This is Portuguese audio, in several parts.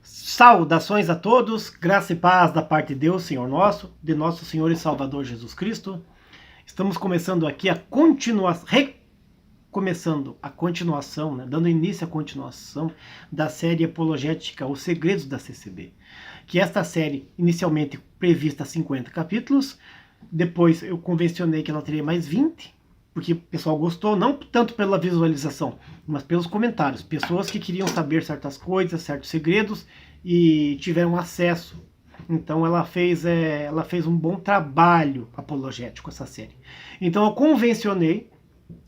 Saudações a todos, graça e paz da parte de Deus, Senhor nosso, de nosso Senhor e Salvador Jesus Cristo. Estamos começando aqui dando início à continuação da série apologética Os Segredos da CCB. Que esta série, inicialmente prevista 50 capítulos, depois eu convencionei que ela teria mais 20, porque o pessoal gostou, não tanto pela visualização, mas pelos comentários. Pessoas que queriam saber certas coisas, certos segredos e tiveram acesso. Então ela fez um bom trabalho apologético, essa série. Então eu convencionei,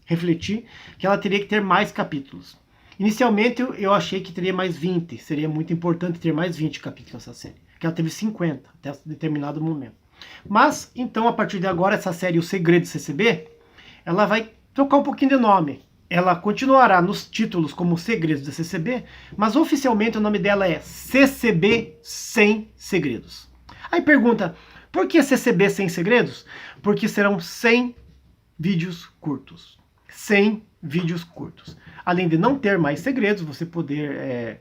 refleti, que ela teria que ter mais capítulos. Inicialmente eu achei que teria mais 20, seria muito importante ter mais 20 capítulos nessa série, que ela teve 50 até determinado momento. Mas, então, a partir de agora, essa série O Segredo CCB, ela vai trocar um pouquinho de nome. Ela continuará nos títulos como Segredos da CCB, mas oficialmente o nome dela é CCB Sem Segredos. Aí pergunta, por que CCB Sem Segredos? Porque serão 100 vídeos curtos. 100 vídeos curtos. Além de não ter mais segredos, você poder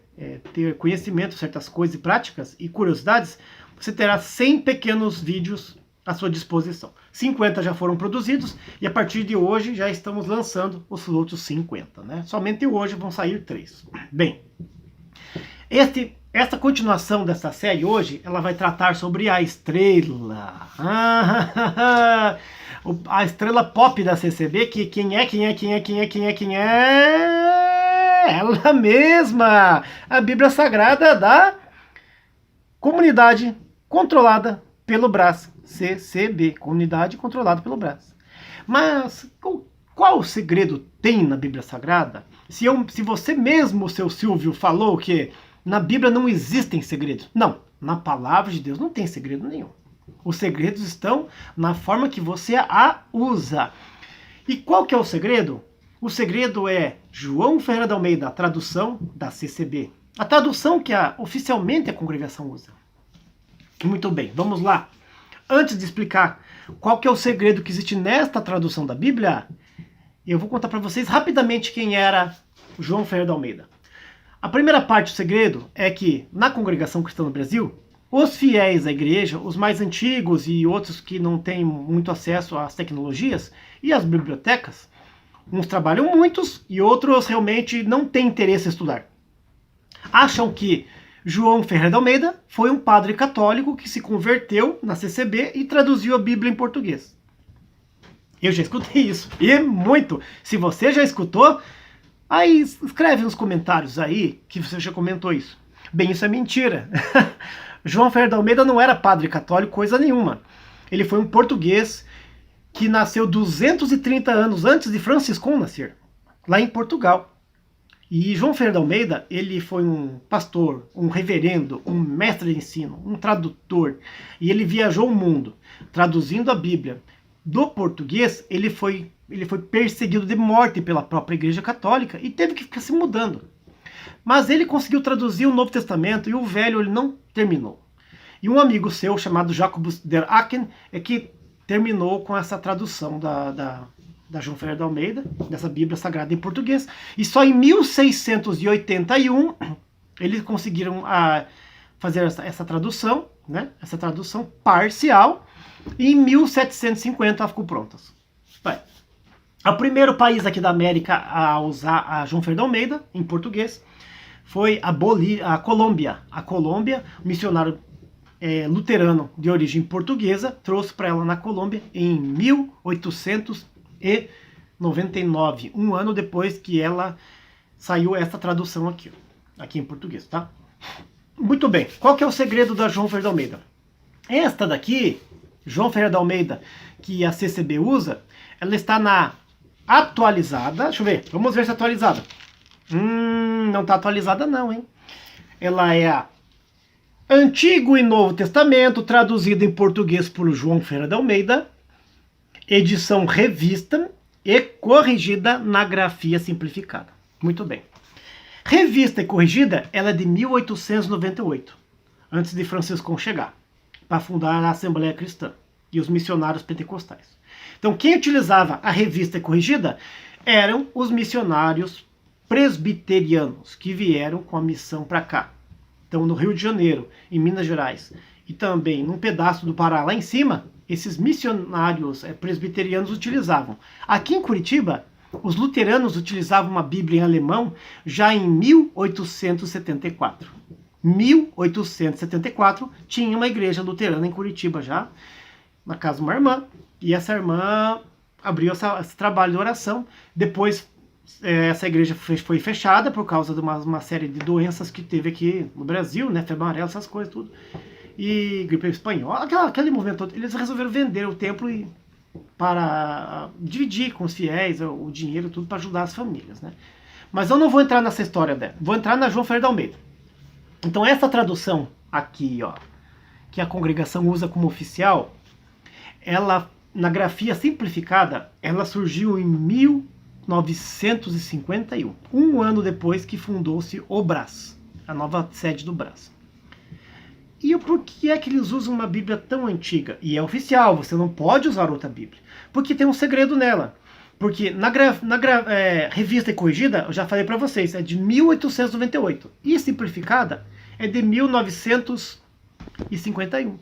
ter conhecimento, certas coisas e práticas e curiosidades, você terá 100 pequenos vídeos à sua disposição. 50 já foram produzidos e a partir de hoje já estamos lançando os outros 50, né? Somente hoje vão sair 3. Bem, esta continuação dessa série hoje, ela vai tratar sobre a estrela. A estrela pop da CCB, que quem é? Ela mesma! A Bíblia Sagrada da Comunidade Controlada pelo Brás. CCB, Comunidade Controlada pelo Brás. Mas qual segredo tem na Bíblia Sagrada? Se você mesmo, seu Silvio, falou que na Bíblia não existem segredos. Não, na palavra de Deus não tem segredo nenhum. Os segredos estão na forma que você a usa. E qual que é o segredo? O segredo é João Ferreira de Almeida, a tradução da CCB. A tradução que oficialmente a congregação usa. Muito bem, vamos lá. Antes de explicar qual que é o segredo que existe nesta tradução da Bíblia, eu vou contar para vocês rapidamente quem era João Ferreira de Almeida. A primeira parte do segredo é que, na congregação cristã no Brasil, os fiéis da igreja, os mais antigos e outros que não têm muito acesso às tecnologias e às bibliotecas, uns trabalham muitos e outros realmente não têm interesse em estudar. Acham que João Ferreira de Almeida foi um padre católico que se converteu na CCB e traduziu a Bíblia em português. Eu já escutei isso, e muito. Se você já escutou, aí escreve nos comentários aí que você já comentou isso. Bem, isso é mentira. João Ferreira de Almeida não era padre católico, coisa nenhuma. Ele foi um português que nasceu 230 anos antes de Franciscão nascer, lá em Portugal. E João Ferreira de Almeida, ele foi um pastor, um reverendo, um mestre de ensino, um tradutor. E ele viajou o mundo, traduzindo a Bíblia. Do português, ele foi perseguido de morte pela própria Igreja Católica e teve que ficar se mudando. Mas ele conseguiu traduzir o Novo Testamento e o Velho ele não terminou. E um amigo seu, chamado Jacobus der Aken, é que terminou com essa tradução da João Ferreira de Almeida, dessa Bíblia Sagrada em português. E só em 1681 eles conseguiram fazer essa tradução, né? Essa tradução parcial. E em 1750 ela ficou pronta. O primeiro país aqui da América a usar a João Ferreira de Almeida em português foi a Colômbia. A Colômbia, o missionário luterano de origem portuguesa, trouxe para ela na Colômbia em 1899, um ano depois que ela saiu essa tradução aqui em português, tá? Muito bem, qual que é o segredo da João Ferreira de Almeida? Esta daqui, João Ferreira de Almeida, que a CCB usa, ela está na atualizada, deixa eu ver, vamos ver se é atualizada. Não está atualizada não, hein? Ela é a Antigo e Novo Testamento, traduzida em português por João Ferreira de Almeida, edição revista e corrigida na grafia simplificada. Muito bem. Revista e corrigida, ela é de 1898, antes de Franciscão chegar, para fundar a Assembleia Cristã e os missionários pentecostais. Então, quem utilizava a revista e corrigida eram os missionários presbiterianos que vieram com a missão para cá. Então, no Rio de Janeiro, em Minas Gerais, e também num pedaço do Pará lá em cima, esses missionários presbiterianos utilizavam. Aqui em Curitiba, os luteranos utilizavam uma Bíblia em alemão já em 1874. 1874 tinha uma igreja luterana em Curitiba já, na casa de uma irmã, e essa irmã abriu esse trabalho de oração. Depois essa igreja foi fechada por causa de uma série de doenças que teve aqui no Brasil, né, febre amarela, essas coisas tudo, e gripe espanhola, aquele movimento todo. Eles resolveram vender o templo para dividir com os fiéis o dinheiro, tudo para ajudar as famílias, né? Mas eu não vou entrar nessa história dela, vou entrar na João Ferreira de Almeida. Então essa tradução aqui, ó, que a congregação usa como oficial, ela, na grafia simplificada, ela surgiu em 1951, um ano depois que fundou-se o Brás, a nova sede do Brás. E por que é que eles usam uma Bíblia tão antiga? E é oficial, você não pode usar outra Bíblia. Porque tem um segredo nela. Porque na revista e corrigida, eu já falei para vocês, é de 1898. E simplificada é de 1951.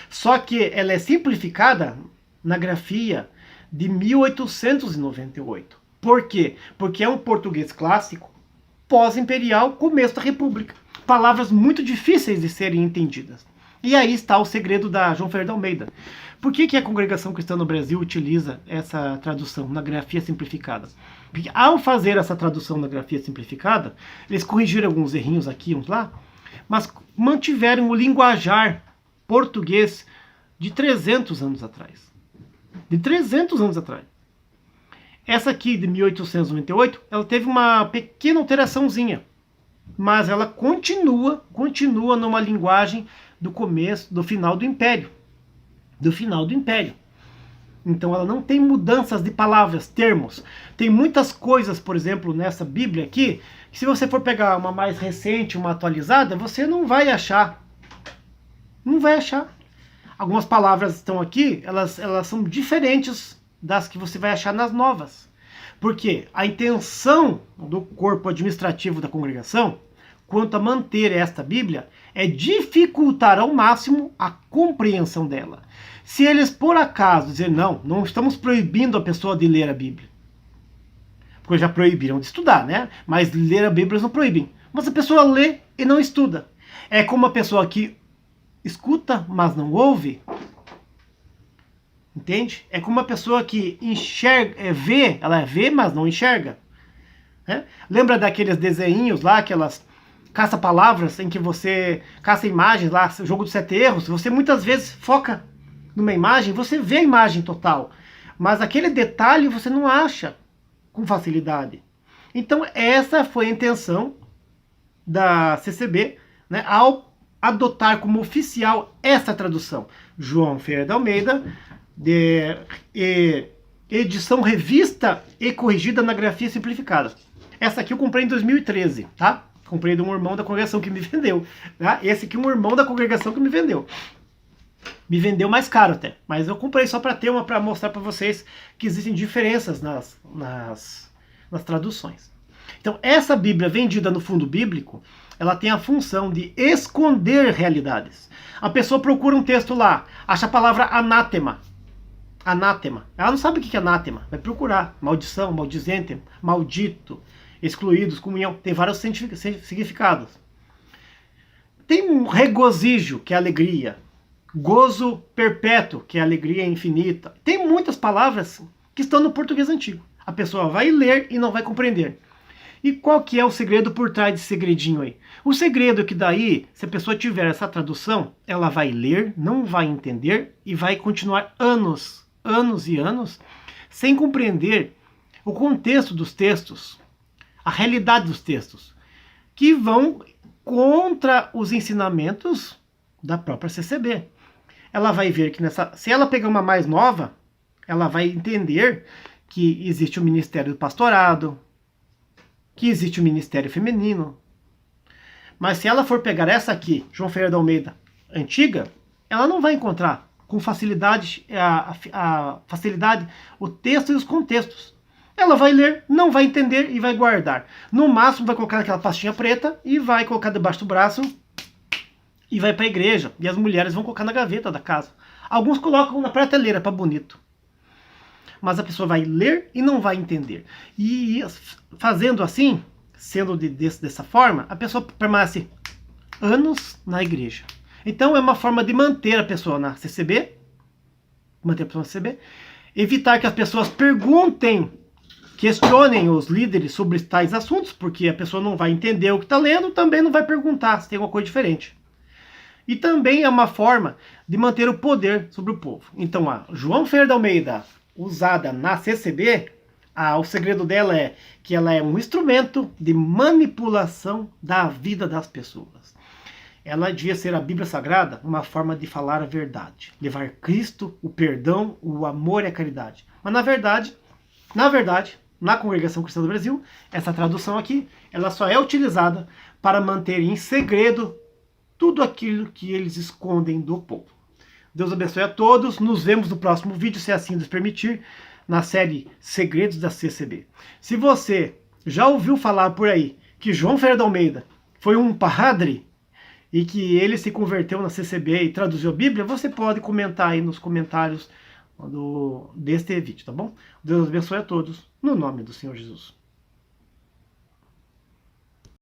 Só que ela é simplificada na grafia de 1898. Por quê? Porque é um português clássico, pós-imperial, começo da República. Palavras muito difíceis de serem entendidas. E aí está o segredo da João Ferreira de Almeida. Por que a Congregação Cristã no Brasil utiliza essa tradução na grafia simplificada? Porque ao fazer essa tradução na grafia simplificada, eles corrigiram alguns errinhos aqui, uns lá, mas mantiveram o linguajar português de 300 anos atrás. De 300 anos atrás. Essa aqui, de 1898, ela teve uma pequena alteraçãozinha. Mas ela continua numa linguagem do final do Império. Do final do Império. Então ela não tem mudanças de palavras, termos. Tem muitas coisas, por exemplo, nessa Bíblia aqui, que se você for pegar uma mais recente, uma atualizada, você não vai achar. Não vai achar. Algumas palavras estão aqui, elas são diferentes das que você vai achar nas novas. Porque a intenção do corpo administrativo da congregação, quanto a manter esta Bíblia, é dificultar ao máximo a compreensão dela. Se eles, por acaso, dizer não estamos proibindo a pessoa de ler a Bíblia. Porque já proibiram de estudar, né? Mas ler a Bíblia eles não proíbem. Mas a pessoa lê e não estuda. É como uma pessoa que escuta, mas não ouve. Entende? É como uma pessoa que enxerga, ela vê, mas não enxerga. Né? Lembra daqueles desenhinhos lá, aquelas caça-palavras em que você caça imagens lá, o jogo dos 7 erros, você muitas vezes foca numa imagem, você vê a imagem total, mas aquele detalhe você não acha com facilidade. Então essa foi a intenção da CCB, né, ao adotar como oficial essa tradução. João Ferreira de Almeida, edição revista e corrigida na grafia simplificada. Essa aqui eu comprei em 2013, tá? Comprei de um irmão da congregação que me vendeu. Tá? Esse aqui é um irmão da congregação que me vendeu. Me vendeu mais caro até. Mas eu comprei só para ter uma, para mostrar para vocês que existem diferenças nas traduções. Então, essa Bíblia vendida no fundo bíblico, ela tem a função de esconder realidades. A pessoa procura um texto lá, acha a palavra anátema. Anátema. Ela não sabe o que é anátema. Vai procurar. Maldição, maldizente, maldito, excluídos, comunhão. Tem vários significados. Tem um regozijo, que é alegria. Gozo perpétuo, que é alegria infinita. Tem muitas palavras que estão no português antigo. A pessoa vai ler e não vai compreender. E qual que é o segredo por trás desse segredinho aí? O segredo é que daí, se a pessoa tiver essa tradução, ela vai ler, não vai entender e vai continuar anos e anos sem compreender o contexto dos textos, a realidade dos textos, que vão contra os ensinamentos da própria CCB. Ela vai ver que se ela pegar uma mais nova, ela vai entender que existe o ministério do pastorado, que existe o ministério feminino. Mas se ela for pegar essa aqui, João Ferreira de Almeida, antiga, ela não vai encontrar com facilidade facilidade o texto e os contextos. Ela vai ler, não vai entender e vai guardar. No máximo vai colocar naquela pastinha preta e vai colocar debaixo do braço e vai para a igreja, e as mulheres vão colocar na gaveta da casa. Alguns colocam na prateleira para bonito. Mas a pessoa vai ler e não vai entender. E fazendo assim, sendo dessa forma, a pessoa permanece anos na igreja. Então é uma forma de manter a pessoa na CCB, evitar que as pessoas perguntem, questionem os líderes sobre tais assuntos, porque a pessoa não vai entender o que está lendo, também não vai perguntar se tem alguma coisa diferente. E também é uma forma de manter o poder sobre o povo. Então, a João Ferreira de Almeida, usada na CCB, o segredo dela é que ela é um instrumento de manipulação da vida das pessoas. Ela devia ser a Bíblia Sagrada, uma forma de falar a verdade, levar Cristo, o perdão, o amor e a caridade. Mas na verdade, na Congregação Cristã do Brasil, essa tradução aqui, ela só é utilizada para manter em segredo tudo aquilo que eles escondem do povo. Deus abençoe a todos, nos vemos no próximo vídeo, se assim nos permitir, na série Segredos da CCB. Se você já ouviu falar por aí que João Ferreira de Almeida foi um padre e que ele se converteu na CCB e traduziu a Bíblia, você pode comentar aí nos comentários deste vídeo, tá bom? Deus abençoe a todos, no nome do Senhor Jesus.